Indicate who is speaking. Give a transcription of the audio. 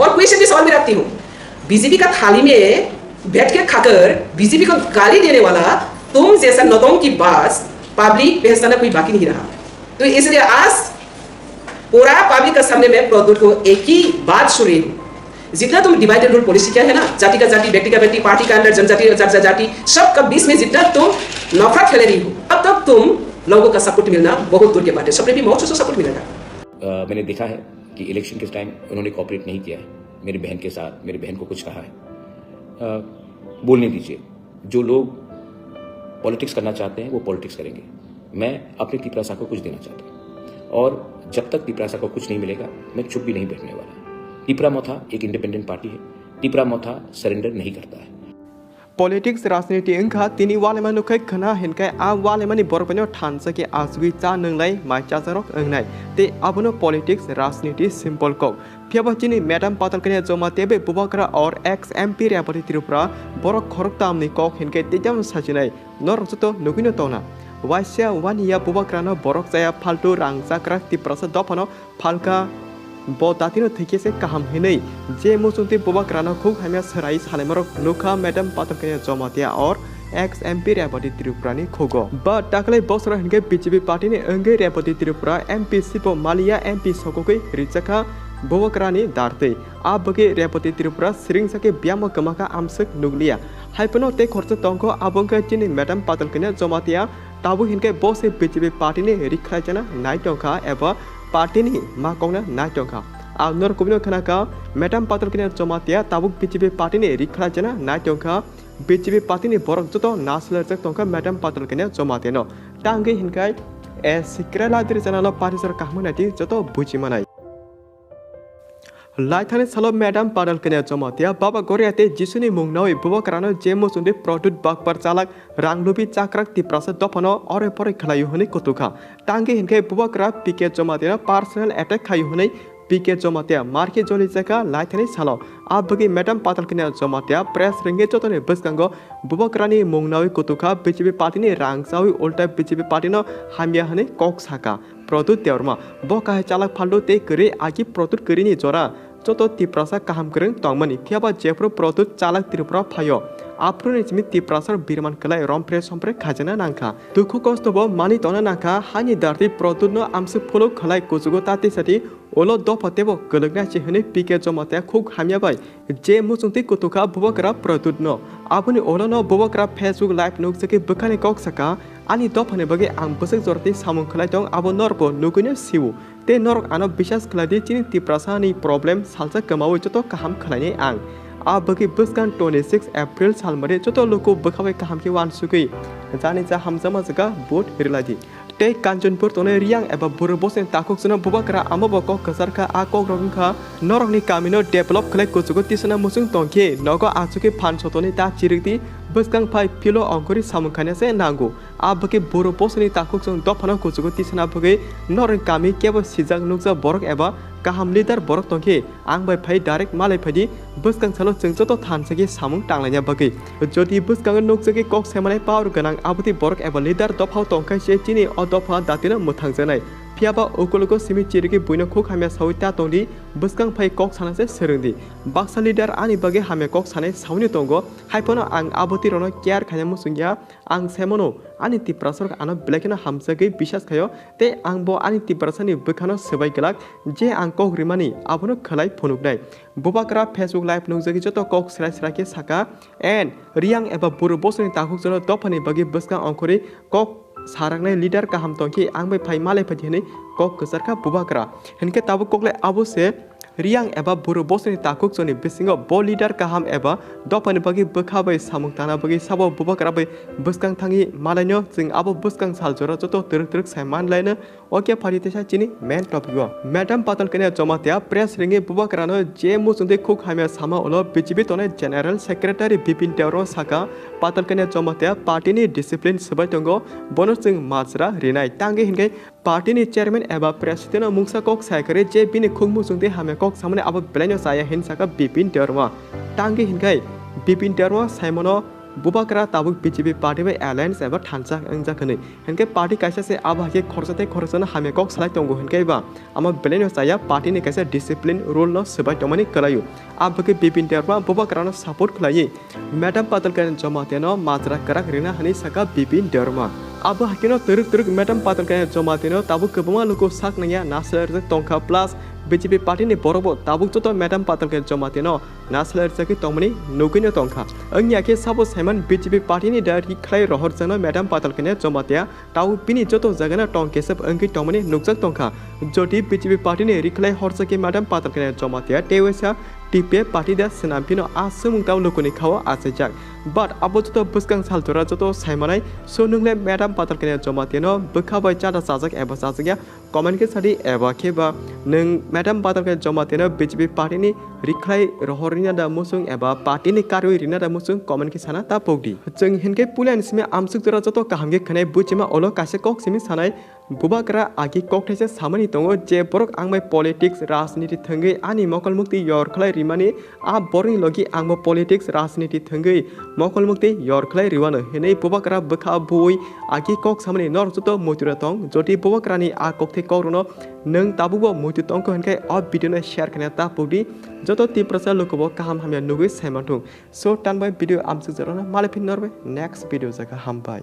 Speaker 1: और क्वेश्चन भी सवाल भी रखती हूँ, बीजेपी का थाली में बैठ के खाकर बीजेपी को गाली देने वाला तुम जैसा नौतों की बात पब्लिक पहचाना कोई बाकी नहीं रहा। तो इसलिए आज पूरा पब्लिक के सामने मैं प्रद्युत को एक ही बात सुन रही हूँ, जितना तुम डिवाइडेड रूल पॉलिसी क्या है ना, जाति का जाति, व्यक्ति का व्यक्ति, पार्टी का अंदर जनजाति और जाति सबका बीच में जितना तुम नफरत फैला रही हो, अब तक तुम लोगों का सपोर्ट मिलना बहुत दूर के बात है। सबने भी बहुत सपोर्ट मिलेगा।
Speaker 2: मैंने देखा है कि इलेक्शन के टाइम उन्होंने कोऑपरेट नहीं किया है मेरी बहन के साथ, मेरी बहन को कुछ कहा है। बोलने दीजिए, जो लोग पॉलिटिक्स करना चाहते हैं वो पॉलिटिक्स करेंगे। मैं अपनी तिपरासा को कुछ देना चाहता हूँ और जब तक तिपरासा को कुछ नहीं मिलेगा मैं चुप भी नहीं बैठने वाला। तिपरामोथा एक इंडिपेंडेंट पार्टी है, तिपरामोथा सरेंडर नहीं करता है।
Speaker 3: पॉलिटिक्स राजनीति अंका तिनी वाले मानु कै खना हिनकै आ वाले मानि बरपनो ठानसे के आसुई चा नंगलाई माइचा जरक अंगनाय ते अबनो पॉलिटिक्स राजनीति सिंपल को फियाबचिनी मैडम पातल कने जमातेबे बुबाग्रा और एक्स एमपी रेपति त्रिपुरा बरक खरक तामनि कक हिनकै तेजाम साजिनाय नरजतो नुगिनो तोना वाइसिया वानिया बुबाग्रानो बरक जाया फाल्तु रांगजाग्रा तिप्रसा दफनो फाल्का बोतातिनो थैकेसे काहाम हिनै जे मुसुंति बुबाग्रानो खुग हामिया सराई सालेमरक नुखा मैडम पातलकने जमातिया और एक्स एमपी रेपति त्रिपुरानि खोगो बा टाकले बसर हिनके बीजेपी पार्टीनि अंगे रेपति त्रिपुरा एमपी सिपो मालिया एमपी सकोकै रिचका बुबाग्रानि दारते आ बगे रेपति त्रिपुरा सिरिंगसके ब्याम कमाका आमसक नुगलिया हाइपनो ते खर्च तंको आबंका चिनि मैडम पातलकने जमातिया ताबु हिनके बसे बीजेपी पार्टीनि रिखाजना नाइटंका एबा पार्टीनि माकंना नाइटंका आ नरकुबिनो खनाका मैडम पातलकने जमातिया ताबुक बीजेपी पार्टीनि रिखाजना नाइटंका बीजेपी पार्टीनि बरक जतो नासलरजक तंका मैडम पातलकने जमातेनो टांगे हिनकाय ए सिक्रेला दिरजनालो पार्टीसर काहमनाति जतो बुजिमानाय लाइथाने सालो मैडम पातलकने जमातिया बाबा गोरियाते जिसुनि मुंगनावै बुबाग्रानो जे मुसुंदि प्रदुत बागपार चालक रांगलुबि चाक्राक तिप्रासा दफनो अरे परे खलायु हनै कतुखा टांगे हिनके बुबाग्रा पीके जमातिया पर्सनल अटैक खायु हनै पीके जमातिया मार्के जोली जाखा लाइथाने सालो आबगी मैडम पातलकने जमातिया प्रेस रिंगे जतने बसकांगो बुबाग्रानि मुंगनावै कतुखा बीजेपी पार्टीनि रांगसावै उल्टा बीजेपी पार्टीनो हामिया हनै कक साका प्रदुत तेवरमा बकाहे चालक फाल्दो ते करे आगि प्रदुत करिनि जरा जतो तिप्रासा काहाम करं तंगमनि फियाबा जेफ्रो प्रदुत चालक त्रिपुरा फायो आप्रुनि चिमि तिप्रासर बिरमान कलाय रमफ्रे समफ्रे खाजना नांखा दुखु कस्तबो मानि तोना नांखा हानि दारति प्रदुतनो आमसे फलो खलाय कुजुगो ताते साथि ओलो दफतेबो गलगना चिहने पीके जमाते खुग हामिया बाय जे मुसुंति कुतुका बुबाग्रा प्रदुतनो आपुनि ओलोनो बुबाग्रा फेसबुक लाइव नुकसके बखाने कक सका आनि दफने बगे आं बसक जरति सामुं खलाय दं आबो नरबो नुगुनो सिउ ते नरक आनो बिश्वास खलादि चिनि तिप्रासानि प्रब्लेम सालसा कमावै जतो काहाम खलायनि आं आ बगे बसकान 26 एप्रिल सालमरे जतो लोको बखाबै काहामके वान सुकै जानि जा हामजामा जगा बोट हिरलादि ते कांचनपुर तोने रियांग एबा बुरो बसेन ताकुकसनो बुबाग्रा आमबको कसरका आ कोग्रंखा नरकनि कामिनो डेभलप खलाय कुचुगो तिसना मुसुं तंखे नगो आचुके फान सतोनि ता चिरिगति बसकां फाइ फिलो अंकुरि सामुखानेसे नांगो आ बगे बुरो बसेनि ताकुकसों दफानो कुचुगो तिसना बगे नरन कामि केबो सिजां नुकजा बरक एबा काहाम लिदार बरक तंखे आं बाय फाइ डाइरेक्ट मालाय फाइदि बसकां सालो जोंजतो थानसगे सामुं टांलायना बगे जदि बसकां नुकजगे कक सेमानाय पावर गोनां आबुति बरक एबा लिदार दफाव तंखायसे चिनि दफा दातिनो मोथांजनाय फियाबा उकुलको सिमि चिरिगे बुइनो खुक हामिया साविता तंदि बसकां फाइ कक सानासे सोरोंदि बाक्सा लिदार आनि बगे हामिया कक सानाय सावनि तंगो हाइफनो आं आबुति रनो केयार खाया मुसुंगिया आं सेमनो आनि तिप्रासर आनो ब्लेकनो हामसगै बिश्वास खायो ते आंबो आनि तिप्रासानि बखानो सबाय गलाक जे आं कक रिमानि आबनो खलाय फनुकनाय बुबाग्रा फेसबुक लाइव नुजगि जतो कक सराय सराके साका एन रियांग एबा बुरु बसनि ताकुक जनो दफानि बगे बसकां अंकुरि कक सारंगनाय लीडर काहाम तंखि आंबे फाइ माले फथिने कक कसरखा बुबाग्रा हिनके ताबु ककले आबुसे रियांग एबा बुरु बसनि ताकुक जनि बिसिंगो बो लीडर काहाम एबा दफानि बगे बखाबै सामुं ताना बगे साबो बुबाग्रा बै बसकां थांगि मालायनो जों आबो बसकां साल जरा जतो तरक सायमान लायनो ओके फारितेसा चिनि मेन टपिक मैडम पातलकने जमातिया प्रेस रिंगे बुबाग्रानो जे मुसुंदे खुक हामिया सामा ओलो बीजेपी तने जनरल सेक्रेटारि बिपिन तेवरो साका पातलकने जमातिया पार्टीनि डिसिप्लिन सबाय तंगो बनोसिं माजरा रिनाय टांगे हिनगे पार्टीनि चेयरमैन एबा प्रेसिडेंट मुंसा कक सायकरे जे बिनि खुक मुसुंदे हामिया कक सामने आबो बेलायनो साया हिनसाका बिपिन तेवरो टांगे हिनगे Bipin तेवरो सायमनो Bubagra tabuk BJP party by alliance ever tansak angjakani henke party kaisa se abahake khorsate khorsana hame kok salai tongo henke ba ama beleno saya party ni kaisa discipline rule no sebai tomani kalayu abake bipin terma Bubagra no support khlayi madam patal kan Jamatia no majra karak rina hani saka bipin derma abo hakino teruk madam patal kan Jamatia no tabuk kebama luko sak nanya nasar tongka plus BJP party ni borobo tabuk joto madam patal kan Jamatia no naslar jaki tomani nugino tongka angya ke sabo seman BJP party ni dari khlai rohor jana madam patal kan Jamatia tau pini joto jagana tongke sab angki tomani nukjak tongka joti BJP party ni riklai horsake madam patal kan Jamatia tewesa TPA party da senampino asumung tau lokoni khawa asejak but abo joto buskang saltora joto saimanai so nungle madam patal kan Jamatia no bukhabai chada sajak eba sajak comment ke sadi eba ke ba nung madam patal kan Jamatia no BJP party ni riklai rohorina da musung eba party ni karui rina da musung comment ke sana ta pogdi jeng hinke pulan sime amsuk jora joto kahamge khanai buchima olo kase kok simi sanai Bubagra agi kok these samani tongo je borok angmai politics rajniti thangai ani mokol mukti yor khlai rimani a boring logi angmo politics rajniti thangai mokol mukti yor khlai riwana henei Bubagra bukha bui agi kok samani nor joto motura tong joti Bubagra ni a kok the korono nung tabubo motu tong ko henkai a video na share kana ta pogdi joto 3% lokobo kaham hamya nugui saimantung so tan by video amsuk jora na malapin norbe next video jaka hambai